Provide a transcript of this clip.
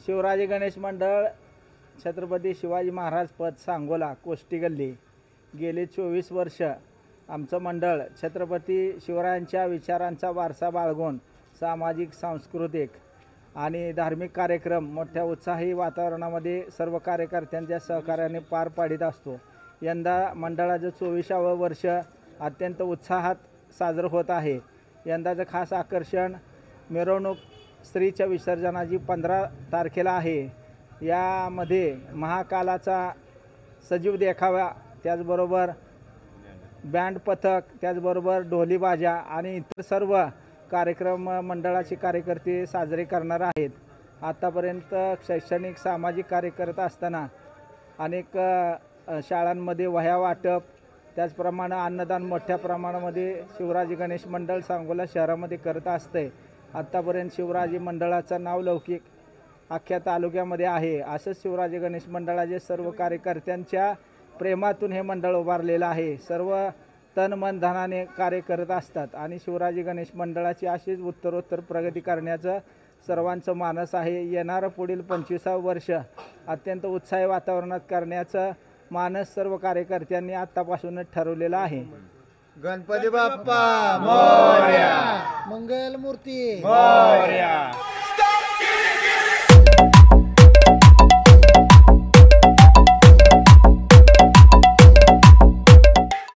शिवराजी गणेश मंडळ छत्रपती शिवाजी महाराज पथ सांगोला कोष्टी गल्ली गेली 24 वर्ष आमचं मंडळ छत्रपती शिवरायांच्या विचारांचा वारसा बाळगून सामाजिक सांस्कृतिक आणि धार्मिक कार्यक्रम मोठ्या उत्साही वातावरणामध्ये सर्व कार्यकर्त्यांच्या सहकार्याने पार पाडित असतो। यंदा मंडळाचं 24वे वर्ष अत्यंत उत्साहात साजरं होत आहे। यंदाचं खास आकर्षण मिरवणूक स्त्रीच्या विसर्जनाची 15 तारखेला आहे। यामध्ये महाकालाचा सजीव देखावा, त्याचबरोबर बँड पथक, त्याचबरोबर ढोली बाजा आणि इतर सर्व कार्यक्रम मंडळाचे कार्यकर्ते साजरे करणार आहेत। आतापर्यंत शैक्षणिक सामाजिक कार्य करत असताना अनेक शाळांमध्ये वह्या वाटप, त्याचप्रमाणे अन्नदान मोठ्या प्रमाणामध्ये शिवराजी गणेश मंडळ सांगोला शहरामध्ये करत असते। आतापर्यंत शिवराजी मंडळाचं नाव लौकिक अख्ख्या तालुक्यामध्ये आहे। असंच शिवराजी गणेश मंडळाचे सर्व कार्यकर्त्यांच्या प्रेमातून हे मंडळ उभारलेलं आहे। सर्व तन मन धनाने कार्य करत असतात आणि शिवराजी गणेश मंडळाची अशीच उत्तरोत्तर प्रगती करण्याचं सर्वांचं मानस आहे। येणारं पुढील 25वे वर्ष अत्यंत उत्साही वातावरणात करण्याचं मानस सर्व कार्यकर्त्यांनी आतापासूनच ठरवलेलं आहे। गणपती बाप्पा मोरया, मंगल मूर्ती मोरया।